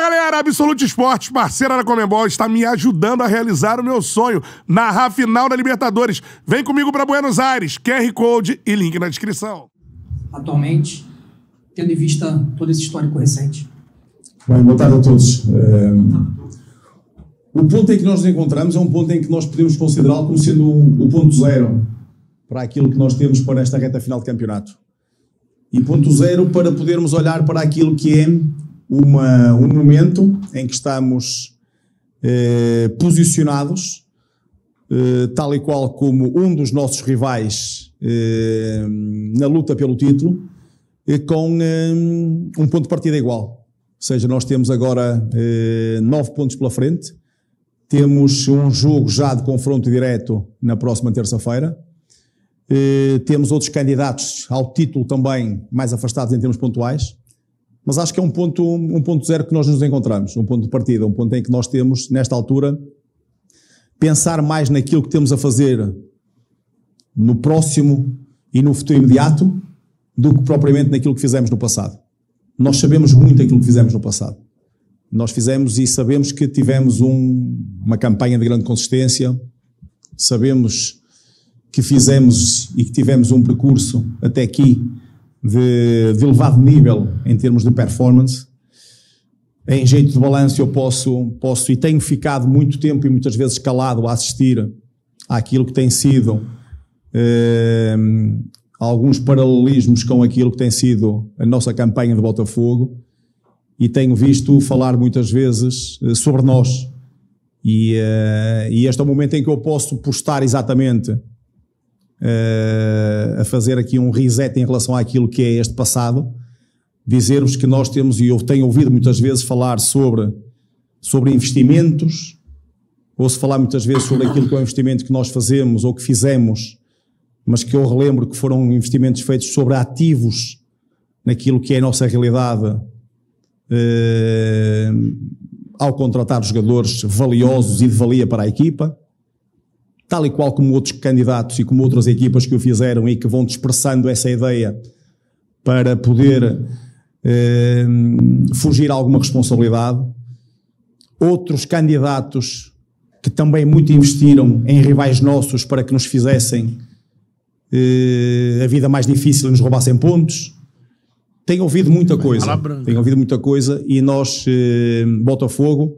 Galera, Absolute Esportes, parceira da Conmebol, está me ajudando a realizar o meu sonho, narrar a final da Libertadores. Vem comigo para Buenos Aires, QR Code e link na descrição. Atualmente, tendo em vista todo esse histórico recente. Bem, boa tarde a todos. O ponto em que nós nos encontramos é um ponto em que nós podemos considerá-lo como sendo o ponto zero para aquilo que nós temos para esta reta final de campeonato. E ponto zero para podermos olhar para aquilo que é um momento em que estamos posicionados, tal e qual como um dos nossos rivais na luta pelo título, com um ponto de partida igual. Ou seja, nós temos agora 9 pontos pela frente, temos um jogo já de confronto direto na próxima terça-feira, temos outros candidatos ao título também mais afastados em termos pontuais, mas acho que é um ponto zero que nós nos encontramos, um ponto de partida, um ponto em que nós temos, nesta altura, pensar mais naquilo que temos a fazer no próximo e no futuro imediato do que propriamente naquilo que fizemos no passado. Nós sabemos muito aquilo que fizemos no passado. Nós fizemos e sabemos que tivemos uma campanha de grande consistência, sabemos que fizemos e que tivemos um percurso até aqui de elevado nível em termos de performance. Em jeito de balanço eu posso e tenho ficado muito tempo e muitas vezes calado a assistir àquilo que tem sido alguns paralelismos com aquilo que tem sido a nossa campanha de Botafogo e tenho visto falar muitas vezes sobre nós e este é o momento em que eu posso postar exatamente a fazer aqui um reset em relação àquilo que é este passado, dizer-vos que nós temos, e eu tenho ouvido muitas vezes falar sobre investimentos, ou se falar muitas vezes sobre aquilo que é o investimento que nós fazemos ou que fizemos, mas que eu relembro que foram investimentos feitos sobre ativos naquilo que é a nossa realidade, ao contratar jogadores valiosos e de valia para a equipa, tal e qual como outros candidatos e como outras equipas que o fizeram e que vão dispersando essa ideia para poder fugir a alguma responsabilidade. Outros candidatos que também muito investiram em rivais nossos para que nos fizessem a vida mais difícil e nos roubassem pontos. Tenho ouvido muita coisa e nós, Botafogo,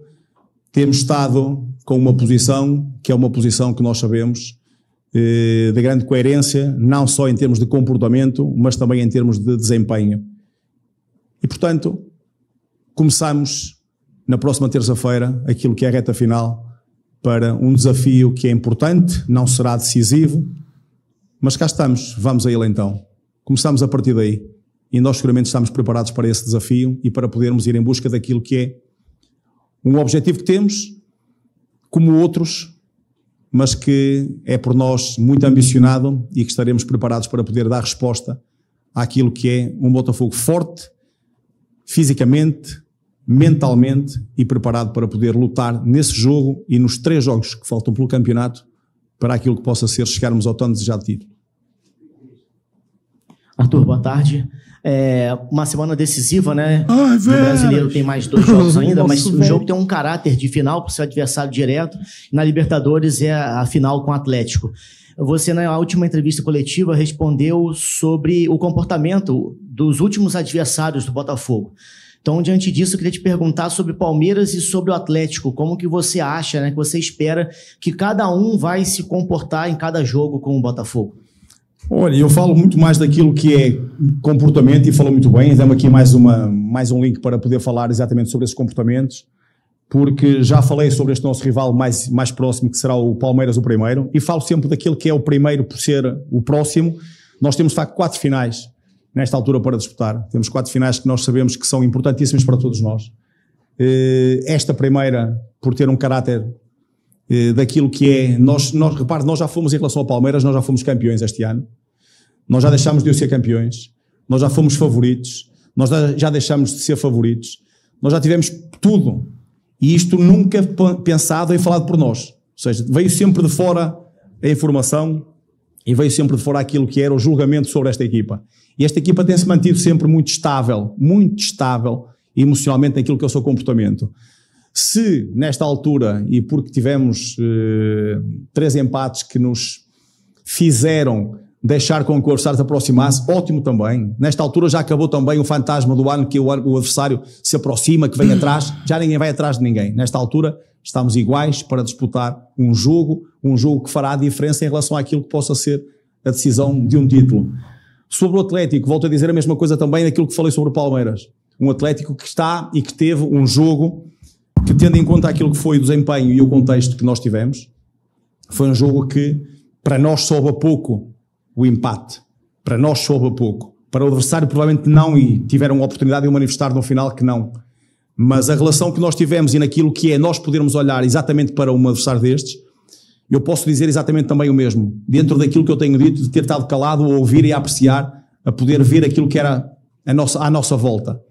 temos estado com uma posição que é uma posição que nós sabemos de grande coerência, não só em termos de comportamento, mas também em termos de desempenho. E, portanto, começamos na próxima terça-feira aquilo que é a reta final para um desafio que é importante, não será decisivo, mas cá estamos, vamos a ele então. Começamos a partir daí e nós seguramente estamos preparados para esse desafio e para podermos ir em busca daquilo que é um objetivo que temos, como outros, mas que é por nós muito ambicionado e que estaremos preparados para poder dar resposta àquilo que é um Botafogo forte, fisicamente, mentalmente e preparado para poder lutar nesse jogo e nos 3 jogos que faltam pelo campeonato para aquilo que possa ser chegarmos ao tão desejado título. Arthur, boa tarde. Uma semana decisiva, né? O brasileiro tem mais 2 jogos ainda, mas o jogo tem um caráter de final por ser adversário direto. Na Libertadores é a final com o Atlético. Você, na última entrevista coletiva, respondeu sobre o comportamento dos últimos adversários do Botafogo. Então, diante disso, eu queria te perguntar sobre Palmeiras e sobre o Atlético. Como que você acha, né, que você espera que cada um vai se comportar em cada jogo com o Botafogo? Olha, eu falo muito mais daquilo que é comportamento e falou muito bem. Damos aqui mais um link para poder falar exatamente sobre esses comportamentos, porque já falei sobre este nosso rival mais próximo, que será o Palmeiras, o primeiro, e falo sempre daquilo que é o primeiro por ser o próximo. Nós temos, de facto, 4 finais nesta altura para disputar. Temos 4 finais que nós sabemos que são importantíssimas para todos nós. Esta primeira, por ter um caráter daquilo que é... Repare, nós já fomos, em relação ao Palmeiras, nós já fomos campeões este ano. Nós já deixámos de ser campeões. Nós já fomos favoritos. Nós já deixámos de ser favoritos. Nós já tivemos tudo. E isto nunca pensado e falado por nós. Ou seja, veio sempre de fora a informação e veio sempre de fora aquilo que era o julgamento sobre esta equipa. E esta equipa tem-se mantido sempre muito estável emocionalmente naquilo que é o seu comportamento. Se, nesta altura, e porque tivemos 3 empates que nos fizeram deixar com que o adversário se aproximasse, ótimo também. Nesta altura já acabou também o fantasma do ano que o adversário se aproxima, que vem atrás, já ninguém vai atrás de ninguém. Nesta altura estamos iguais para disputar um jogo que fará a diferença em relação àquilo que possa ser a decisão de um título. Sobre o Atlético, volto a dizer a mesma coisa também daquilo que falei sobre o Palmeiras. Um Atlético que está e que teve um jogo que, tendo em conta aquilo que foi o desempenho e o contexto que nós tivemos, foi um jogo que para nós soube a pouco o empate. Para nós soube a pouco. Para o adversário provavelmente não, e tiveram a oportunidade de manifestar no final que não. Mas a relação que nós tivemos e naquilo que é nós podermos olhar exatamente para um adversário destes, eu posso dizer exatamente também o mesmo. Dentro daquilo que eu tenho dito, de ter estado calado, a ouvir e a apreciar, a poder ver aquilo que era à nossa volta.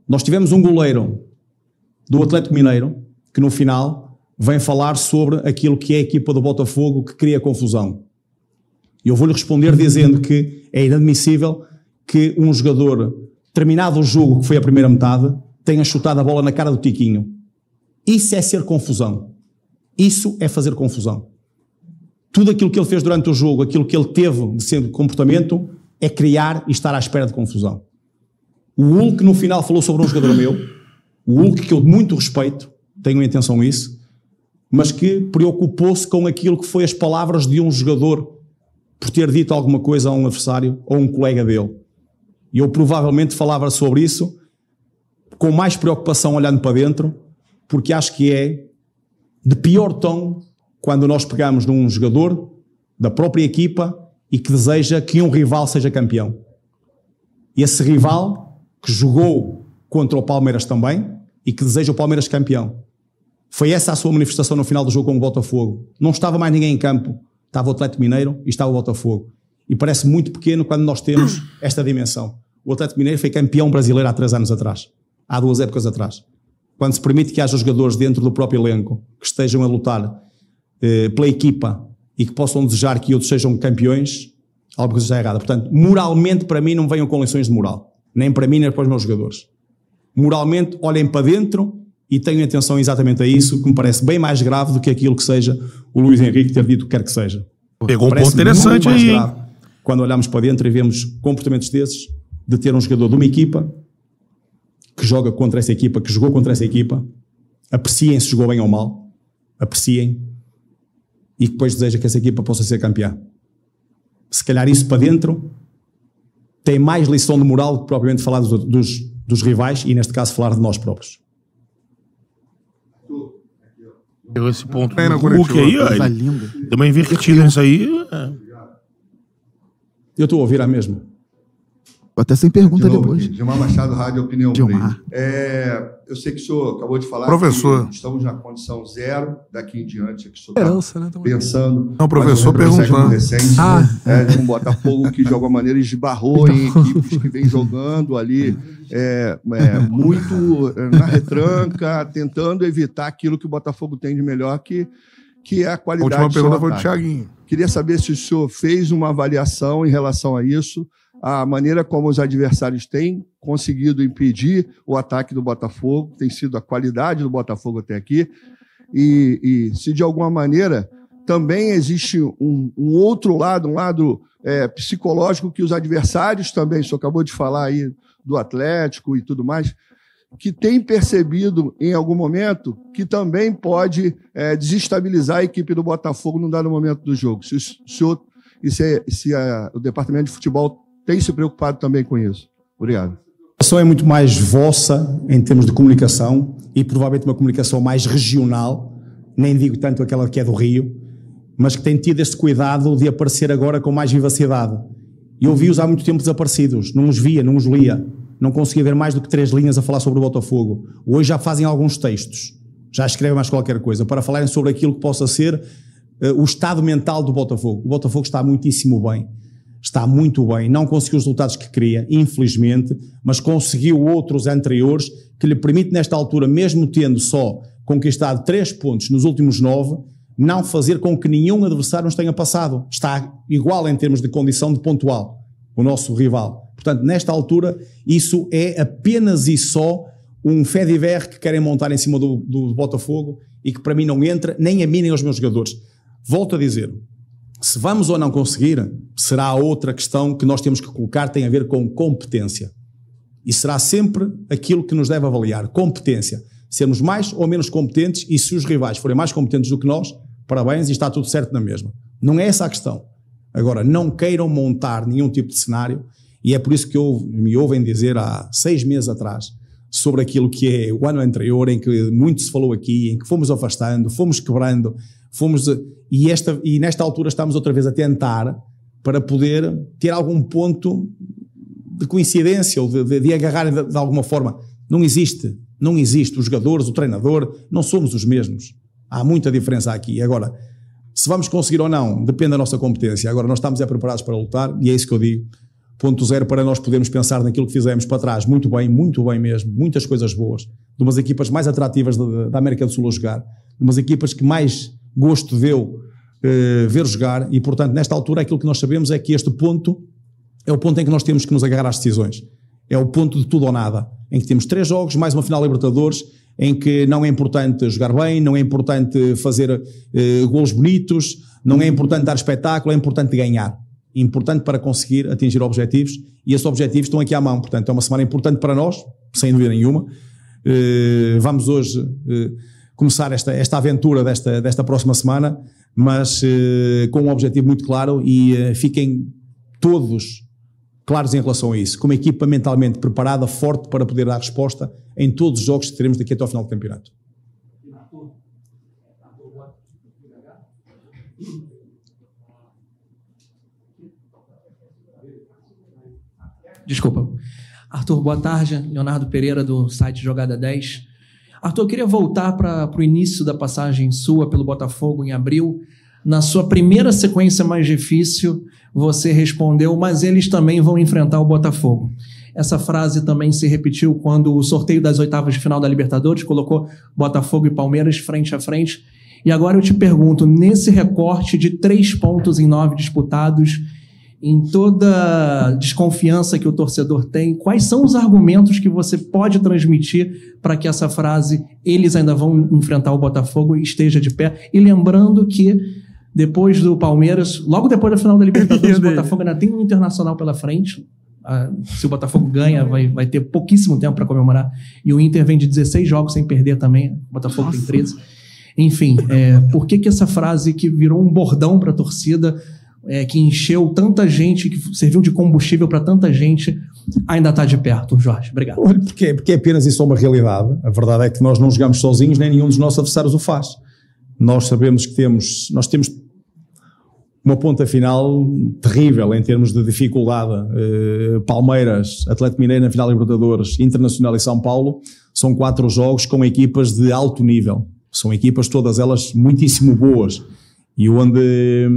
Nós tivemos um goleiro do Atlético Mineiro, que no final vem falar sobre aquilo que é a equipa do Botafogo que cria confusão. E eu vou-lhe responder dizendo que é inadmissível que um jogador, terminado o jogo, que foi a primeira metade, tenha chutado a bola na cara do Tiquinho. Isso é ser confusão. Isso é fazer confusão. Tudo aquilo que ele fez durante o jogo, aquilo que ele teve de ser comportamento, é criar e estar à espera de confusão. O Hulk no final falou sobre um jogador meu, o Hulk que eu muito respeito, tenho em atenção isso, mas que preocupou-se com aquilo que foi as palavras de um jogador por ter dito alguma coisa a um adversário ou a um colega dele. E eu provavelmente falava sobre isso com mais preocupação olhando para dentro, porque acho que é de pior tom quando nós pegamos num jogador da própria equipa e que deseja que um rival seja campeão. E esse rival que jogou contra o Palmeiras também e que deseja o Palmeiras campeão. Foi essa a sua manifestação no final do jogo com o Botafogo. Não estava mais ninguém em campo. Estava o Atlético Mineiro e estava o Botafogo. E parece muito pequeno quando nós temos esta dimensão. O Atlético Mineiro foi campeão brasileiro há 3 anos atrás. Há 2 épocas atrás. Quando se permite que haja jogadores dentro do próprio elenco que estejam a lutar pela equipa e que possam desejar que outros sejam campeões, algo está errado. Portanto, moralmente, para mim, não venham com lições de moral. Nem para mim, nem para os meus jogadores. Moralmente, olhem para dentro e tenham atenção exatamente a isso, que me parece bem mais grave do que aquilo que seja o Luís Henrique ter dito o que quer que seja. Pegou um ponto interessante aí, hein? Quando olhamos para dentro e vemos comportamentos desses, de ter um jogador de uma equipa que joga contra essa equipa, que jogou contra essa equipa, apreciem se jogou bem ou mal, apreciem, e depois deseja que essa equipa possa ser campeã. Se calhar isso para dentro tem mais lição de moral do que propriamente falar dos rivais e neste caso falar de nós próprios. Pegou esse ponto do Hulk aí, ó. Deu uma invertida nisso aí. Eu estou a ouvir a mesma. Até sem pergunta depois. Gilmar Machado, Rádio Opinião Gilmar. Play. Eu sei que o senhor acabou de falar Professor. que estamos na condição 0 daqui em diante, que o senhor Esperança, né? está pensando. Não, o professor mas perguntando. Recente, de um Botafogo que de alguma maneira esbarrou em equipes que vem jogando ali muito na retranca, tentando evitar aquilo que o Botafogo tem de melhor, que é a A qualidade. última pergunta foi do ataque. Thiaguinho. Queria saber se o senhor fez uma avaliação em relação a isso, a maneira como os adversários têm conseguido impedir o ataque do Botafogo, tem sido a qualidade do Botafogo até aqui, e se de alguma maneira também existe um outro lado, um lado psicológico que os adversários também, o senhor acabou de falar aí do Atlético e tudo mais, que tem percebido em algum momento que também pode desestabilizar a equipe do Botafogo num dado momento do jogo. Se o senhor o departamento de futebol tem se preocupado também com isso. Obrigado. A situação é muito mais vossa em termos de comunicação e provavelmente uma comunicação mais regional, nem digo tanto aquela que é do Rio, mas que tem tido este cuidado de aparecer agora com mais vivacidade. Eu vi-os há muito tempo desaparecidos, não os via, não os lia, não conseguia ver mais do que 3 linhas a falar sobre o Botafogo. Hoje já fazem alguns textos, já escrevem mais qualquer coisa, para falarem sobre aquilo que possa ser o estado mental do Botafogo. O Botafogo está muitíssimo bem. Está muito bem, não conseguiu os resultados que queria, infelizmente, mas conseguiu outros anteriores que lhe permite nesta altura, mesmo tendo só conquistado 3 pontos nos últimos 9, não fazer com que nenhum adversário nos tenha passado. Está igual em termos de condição de pontual, o nosso rival. Portanto, nesta altura, isso é apenas e só um Fediver que querem montar em cima do Botafogo e que para mim não entra, nem a mim nem aos meus jogadores. Volto a dizer, se vamos ou não conseguir, será outra questão que nós temos que colocar, tem a ver com competência. E será sempre aquilo que nos deve avaliar, competência. Sermos mais ou menos competentes, e se os rivais forem mais competentes do que nós, parabéns, e está tudo certo na mesma. Não é essa a questão. Agora, não queiram montar nenhum tipo de cenário, e é por isso que me ouvem dizer há 6 meses atrás, sobre aquilo que é o ano anterior, em que muito se falou aqui, em que fomos afastando, fomos quebrando, e nesta altura estamos outra vez a tentar para poder ter algum ponto de coincidência ou de agarrar de alguma forma. Não existe. Os jogadores, o treinador, não somos os mesmos. Há muita diferença aqui. Agora, se vamos conseguir ou não, depende da nossa competência. Agora, nós estamos preparados para lutar, e é isso que eu digo. Ponto zero para nós podermos pensar naquilo que fizemos para trás. Muito bem mesmo. Muitas coisas boas. De umas equipas mais atrativas da América do Sul a jogar. De umas equipas que mais gosto deu ver jogar. E, portanto, nesta altura, aquilo que nós sabemos é que este ponto é o ponto em que nós temos que nos agarrar às decisões. É o ponto de tudo ou nada. Em que temos 3 jogos, mais uma final de Libertadores, em que não é importante jogar bem, não é importante fazer golos bonitos, não é importante dar espetáculo, é importante ganhar. Importante para conseguir atingir objetivos, e esses objetivos estão aqui à mão. Portanto, é uma semana importante para nós, sem dúvida nenhuma. Vamos hoje começar esta aventura desta próxima semana, mas com um objetivo muito claro, e fiquem todos claros em relação a isso, com uma equipa mentalmente preparada, forte, para poder dar resposta em todos os jogos que teremos daqui até ao final do campeonato. Desculpa. Arthur, boa tarde. Leonardo Pereira, do site Jogada 10. Arthur, eu queria voltar para o início da passagem sua pelo Botafogo em abril. Na sua primeira sequência mais difícil, você respondeu, mas eles também vão enfrentar o Botafogo. Essa frase também se repetiu quando o sorteio das oitavas de final da Libertadores colocou Botafogo e Palmeiras frente a frente. E agora eu te pergunto, nesse recorte de 3 pontos em 9 disputados, em toda a desconfiança que o torcedor tem, quais são os argumentos que você pode transmitir para que essa frase, eles ainda vão enfrentar o Botafogo, esteja de pé? E lembrando que depois do Palmeiras, logo depois da final da Libertadores, o Botafogo ainda tem um Internacional pela frente. Se o Botafogo ganha, vai ter pouquíssimo tempo para comemorar. E o Inter vem de 16 jogos sem perder também. O Botafogo tem 13. Enfim, por que essa frase que virou um bordão para a torcida, que encheu tanta gente, que serviu de combustível para tanta gente, ainda está de perto, Jorge? Obrigado. Porque apenas isso é uma realidade. A verdade é que nós não jogamos sozinhos, nem nenhum dos nossos adversários o faz. Nós sabemos que nós temos uma ponta final terrível em termos de dificuldade. Palmeiras, Atlético Mineiro na final da Libertadores, Internacional e São Paulo, são 4 jogos com equipas de alto nível. São equipas todas elas muitíssimo boas, e onde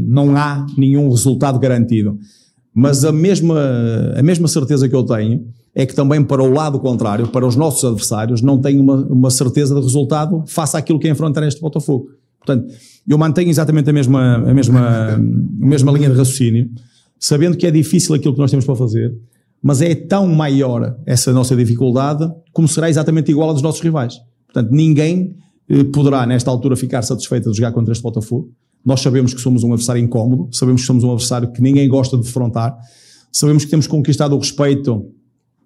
não há nenhum resultado garantido. Mas a mesma certeza que eu tenho é que também para o lado contrário, para os nossos adversários, não tenho uma certeza de resultado face àquilo que é enfrentar este Botafogo. Portanto, eu mantenho exatamente a mesma linha de raciocínio, sabendo que é difícil aquilo que nós temos para fazer, mas é tão maior essa nossa dificuldade como será exatamente igual a dos nossos rivais. Portanto, ninguém poderá, nesta altura, ficar satisfeito de jogar contra este Botafogo. Nós sabemos que somos um adversário incómodo, sabemos que somos um adversário que ninguém gosta de defrontar, sabemos que temos conquistado o respeito,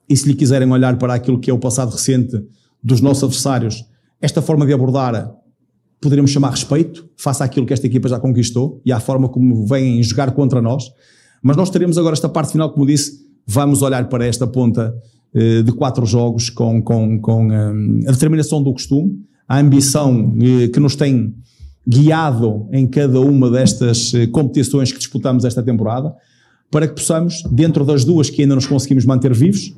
e se lhe quiserem olhar para aquilo que é o passado recente dos nossos adversários, esta forma de abordar poderíamos chamar respeito, face àquilo que esta equipa já conquistou e à forma como vêm jogar contra nós. Mas nós teremos agora esta parte final, como disse, vamos olhar para esta ponta de 4 jogos com a determinação do costume, a ambição que nos tem guiado em cada uma destas competições que disputamos esta temporada, para que possamos, dentro das 2 que ainda nos conseguimos manter vivos,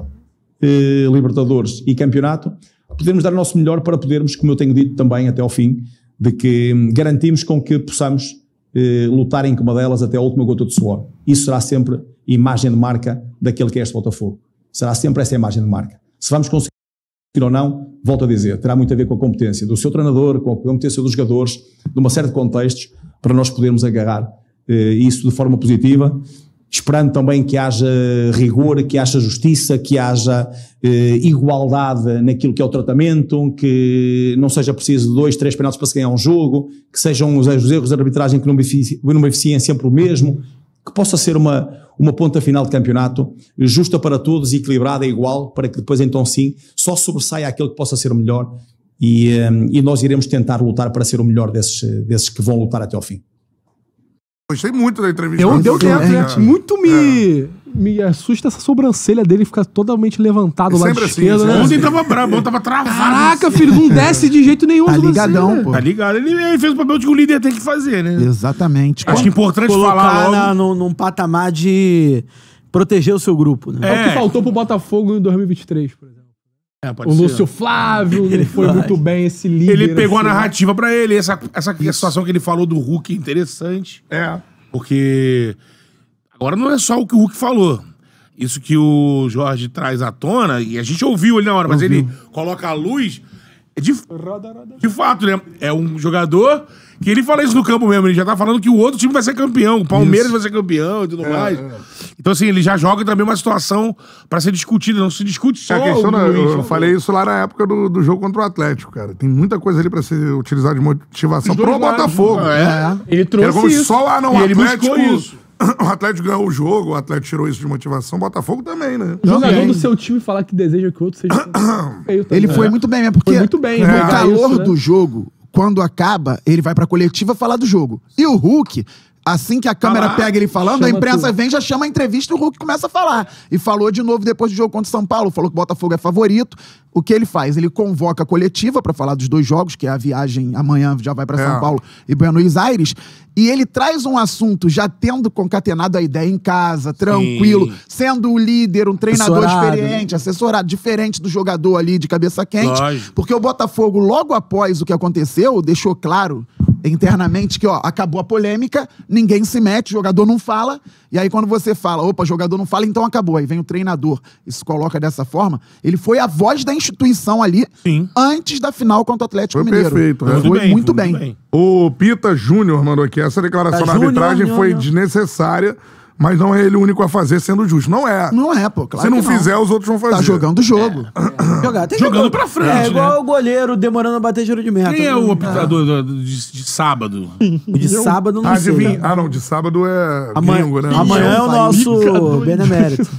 Libertadores e Campeonato, podermos dar o nosso melhor para podermos, como eu tenho dito também até ao fim, de que garantimos com que possamos lutar em uma delas até a última gota de suor. Isso será sempre imagem de marca daquele que é este Botafogo. Será sempre essa imagem de marca. Se vamos conseguir ou não, volto a dizer, terá muito a ver com a competência do seu treinador, com a competência dos jogadores, de uma série de contextos, para nós podermos agarrar isso de forma positiva esperando também que haja rigor, que haja justiça, que haja igualdade naquilo que é o tratamento, que não seja preciso 2, 3 penaltis para se ganhar um jogo, que sejam os erros de arbitragem que não beneficiem sempre o mesmo, que possa ser uma ponta final de campeonato justa para todos, equilibrada, igual, para que depois então sim só sobressaia aquele que possa ser o melhor e nós iremos tentar lutar para ser o melhor desses que vão lutar até ao fim. Gostei muito da entrevista. Deu tempo, muito me assusta essa sobrancelha dele ficar totalmente levantado lá de esquerda, né? Ontem tava brabo, tava travado. Caraca, filho, não desce de jeito nenhum. Tá ligadão, pô. Tá ligado? Ele fez o papel de que o líder tem que fazer, né? Exatamente. Acho que é importante falar logo. num patamar de proteger o seu grupo, né? É o que faltou pro Botafogo em 2023, por exemplo. Pode O ser. Lúcio Flávio não foi muito bem esse líder. Ele pegou a assim, narrativa pra ele. Essa situação que ele falou do Hulk é interessante. Porque agora não é só o que o Hulk falou. Isso que o Jorge traz à tona, e a gente ouviu ele na hora, mas ele coloca a luz. De fato, né? É um jogador que ele fala isso no campo mesmo. Ele já tá falando que o outro time vai ser campeão. O Palmeiras vai ser campeão e tudo mais. Então, assim, ele já joga também uma situação pra ser discutida. Não se discute só eu falei isso lá na época do jogo contra o Atlético, cara. Tem muita coisa ali pra ser utilizada de motivação pro Botafogo. Ele trouxe isso. Só e ele buscou isso. O Atlético ganhou o jogo, o Atlético tirou isso de motivação, o Botafogo também, né? O jogador do seu time falar que deseja que o outro seja feio também. Ele foi muito bem, né? Porque foi muito bem, no calor do jogo, quando acaba, ele vai pra coletiva falar do jogo. E o Hulk, assim que a câmera pega ele falando, a imprensa vem, já chama a entrevista e o Hulk começa a falar. E falou de novo depois do jogo contra o São Paulo, falou que o Botafogo é favorito. O que ele faz? Ele convoca a coletiva pra falar dos 2 jogos, que é a viagem amanhã já vai pra São Paulo e Buenos Aires, e ele traz um assunto já tendo concatenado a ideia em casa, tranquilo, sendo o líder, um treinador experiente, assessorado, diferente do jogador ali de cabeça quente. Lógico. Porque o Botafogo, logo após o que aconteceu, deixou claro internamente que, acabou a polêmica, ninguém se mete, o jogador não fala, e aí quando você fala, opa, jogador não fala, então acabou. Aí vem o treinador e se coloca dessa forma, ele foi a voz da instituição ali, antes da final contra o Atlético Mineiro. Perfeito. Foi muito bem. O Pita Júnior mandou aqui, essa declaração da arbitragem foi desnecessária, mas não é ele o único a fazer, sendo justo. Não é. Não é, pô. Claro Se não fizer, os outros vão fazer. Tá jogando o jogo. Jogando pra frente, É igual o goleiro demorando a bater tiro de meta. Quem é o apitador de sábado? O de sábado não sei. Não, de sábado é gringo, né? Amanhã é o nosso benemérito.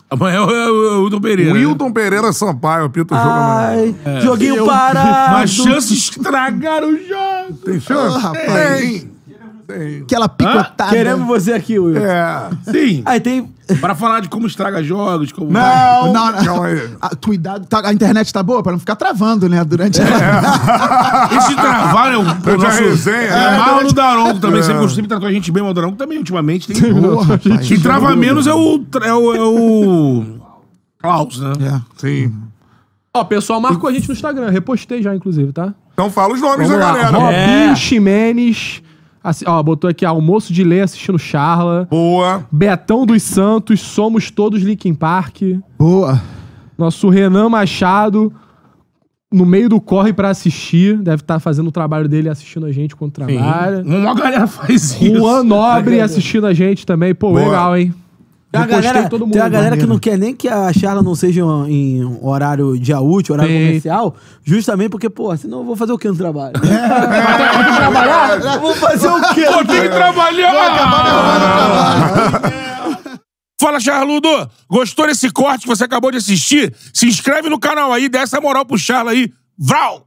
Amanhã é o Wilton Pereira. Wilton Pereira Sampaio, apita o jogo amanhã. Joguinho parado. Mas chances estragaram o jogo. Tem chance? Rapaz. Aquela picotada. Queremos você aqui, Will. Sim. Aí tem... Para falar de como estraga jogos, como... Não. Cuidado, a internet tá boa pra não ficar travando, né? Durante Esse travar é o nosso... resenha. É mal no Daronco também. Sempre tratou a gente bem, mas o Daronco também, ultimamente. Quem trava menos é o Klaus, né? Sim. Ó, o pessoal marcou a gente no Instagram. Repostei já, inclusive, tá? Então fala os nomes Vamos da lá. galera. Robinho Ximenes. Botou aqui Almoço de Lei assistindo Charla. Boa. Betão dos Santos, Somos Todos Linkin Park. Boa. Nosso Renan Machado, no meio do corre pra assistir. Deve estar fazendo o trabalho dele assistindo a gente quando trabalha. Uma galera faz isso. Juan Nobre assistindo a gente também. Pô, Boa. legal, hein? Tem a galera que não quer nem que a charla não seja em horário dia útil, horário comercial, justamente porque, pô, senão eu vou fazer o quê no trabalho? Vou fazer o quê? Pô, tem que trabalhar! Fala, Charludo! Gostou desse corte que você acabou de assistir? Se inscreve no canal aí, dá essa moral pro Charla aí. Vral!